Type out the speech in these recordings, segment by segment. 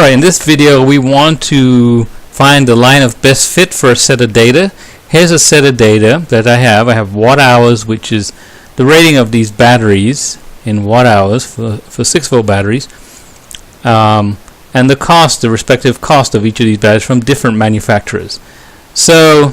Alright, in this video we want to find the line of best fit for a set of data. Here's a set of data that I have. I have watt hours, which is the rating of these batteries in watt hours for 6-volt batteries, and the cost, the respective cost of each of these batteries from different manufacturers. So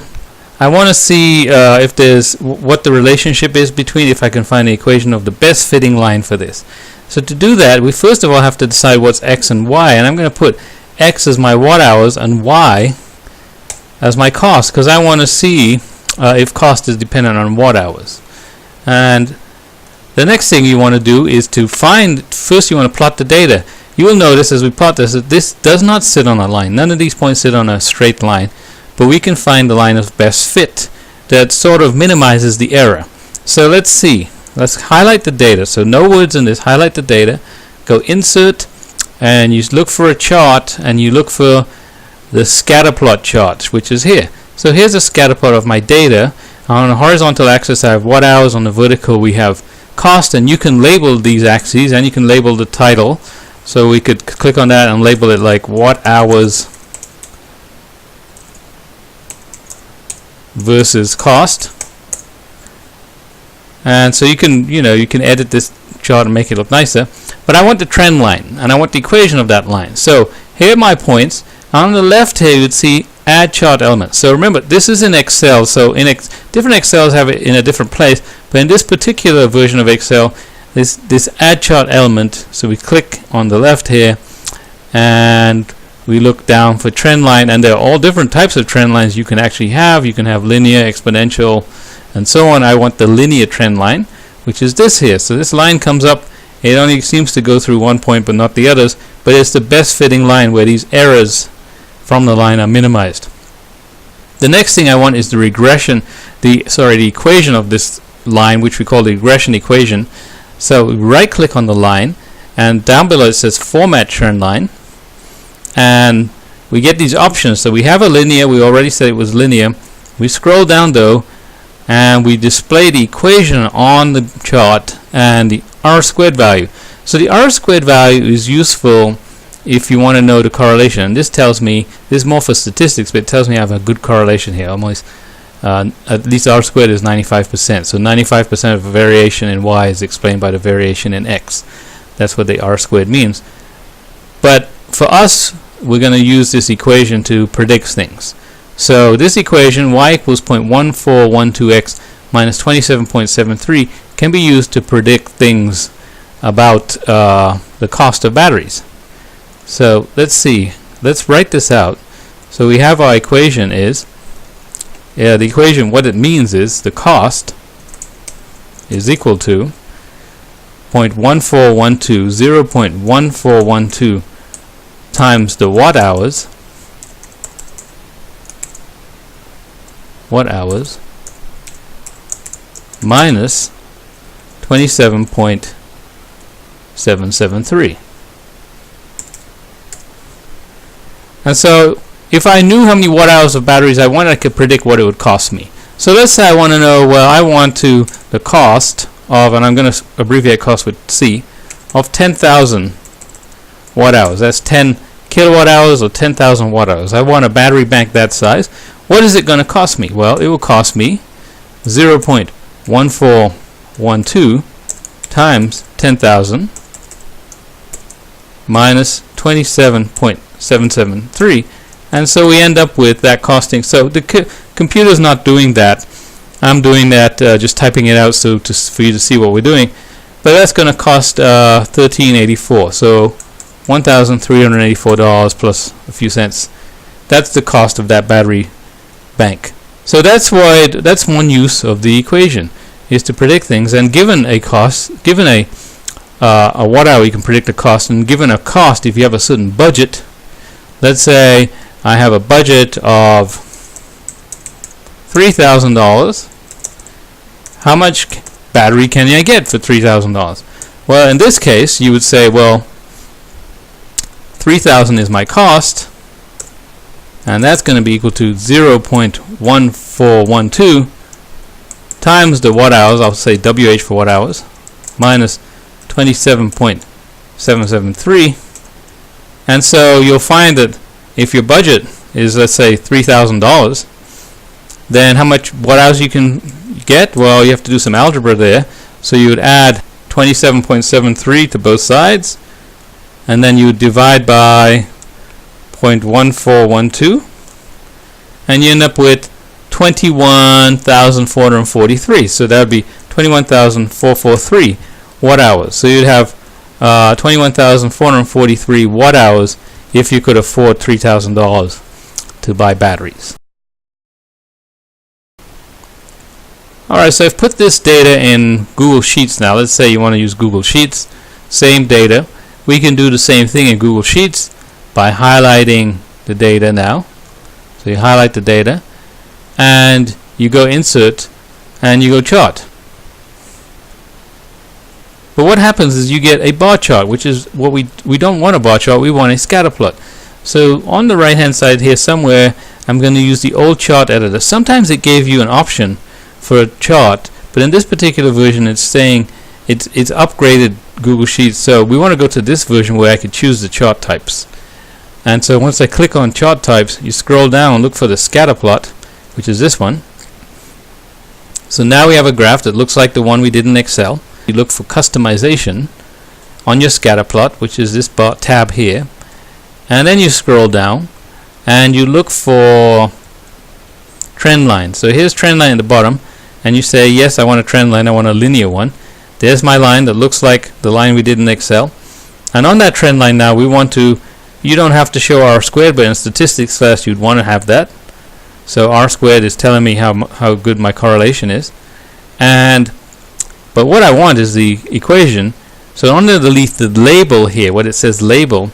I want to see if there's what the relationship is between, if I can find the equation of the best fitting line for this. So to do that, we first of all have to decide what's x and y, and I'm going to put x as my watt hours and y as my cost, because I want to see if cost is dependent on watt hours. And the next thing you want to do is to find, first you want to plot the data. You will notice as we plot this that this does not sit on a line. None of these points sit on a straight line, but we can find the line of best fit that sort of minimizes the error. So let's see. Let's highlight the data. So no words in this. Highlight the data. Go insert, and you look for a chart, and you look for the scatter plot chart, which is here. So here's a scatter plot of my data. On the horizontal axis I have watt hours. On the vertical we have cost, and you can label these axes, and you can label the title. So we could click on that and label it like watt hours versus cost. And so you can edit this chart and make it look nicer. But I want the trend line, and I want the equation of that line. So here are my points. On the left here you would see add chart element. So remember, this is in Excel. So in different Excels have it in a different place, but in this particular version of Excel, this add chart element. So we click on the left here, and we look down for trend line, and there are all different types of trend lines you can actually have. You can have linear, exponential, and so on. I want the linear trend line, which is this here. So this line comes up. It only seems to go through one point but not the others, but it's the best fitting line where these errors from the line are minimized. The next thing I want is the regression, the equation of this line, which we call the regression equation. So we right click on the line, and down below it says format trend line, and we get these options. So we have a linear. We already said it was linear. We scroll down though, and we display the equation on the chart and the R-squared value. So the R-squared value is useful if you want to know the correlation. And this tells me, this is more for statistics, but it tells me I have a good correlation here. Almost, at least R-squared is 95%. So 95% of the variation in Y is explained by the variation in X. That's what the R-squared means. But for us, we're going to use this equation to predict things. So this equation, y equals 0.1412x minus 27.73, can be used to predict things about the cost of batteries. So let's see. Let's write this out. So we have our equation is, the equation, what it means is the cost is equal to 0.1412 times the watt hours minus 27.773. And so if I knew how many watt hours of batteries I wanted, I could predict what it would cost me. So let's say I want to know, well, I want to the cost of, and I'm going to abbreviate cost with C, of 10,000 watt hours. That's 10 kilowatt hours or 10,000 watt hours. I want a battery bank that size. What is it going to cost me? Well, it will cost me 0.1412 times 10,000 minus 27.773, and so we end up with that costing. So the computer's not doing that. I'm doing that, just typing it out so for you to see what we're doing. But that's going to cost $13.84. So $1,384 plus a few cents. That's the cost of that battery bank. So that's why that's one use of the equation, is to predict things. And given a cost, given a watt hour, you can predict the cost. And given a cost, if you have a certain budget, let's say I have a budget of $3,000. How much battery can I get for $3,000? Well, in this case, you would say, well, $3,000 is my cost, and that's going to be equal to 0.1412 times the watt hours, I'll say WH for watt hours, minus 27.773, And so you'll find that if your budget is, let's say, $3,000, then how much watt hours you can get? Well, you have to do some algebra there. So you would add 27.73 to both sides, and then you would divide by 0.1412, and you end up with 21,443. So that would be 21,443 watt hours. So you'd have 21,443 watt hours if you could afford $3,000 to buy batteries. Alright, so I've put this data in Google Sheets now. Let's say you want to use Google Sheets. Same data. We can do the same thing in Google Sheets by highlighting the data now. So you highlight the data and you go Insert and you go Chart. But what happens is you get a bar chart, which is what we don't want a bar chart, we want a scatter plot. So on the right hand side here somewhere, I'm going to use the old chart editor. Sometimes it gave you an option for a chart, but in this particular version it's saying it's upgraded Google Sheets. So we want to go to this version where I could choose the chart types. And so once I click on chart types, you scroll down and look for the scatter plot, which is this one. So now we have a graph that looks like the one we did in Excel. You look for customization on your scatter plot, which is this tab here, and then you scroll down and you look for trend line. So here's trend line at the bottom, and you say yes, I want a trend line, I want a linear one. There's my line that looks like the line we did in Excel, and on that trend line now we want to, you don't have to show R squared, but in statistics class you'd want to have that. So R squared is telling me how good my correlation is, but what I want is the equation. So underneath the label here, what it says label,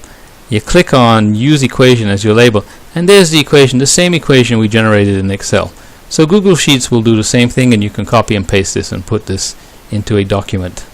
you click on use equation as your label, and there's the equation, the same equation we generated in Excel. So Google Sheets will do the same thing, and you can copy and paste this and put this into a document.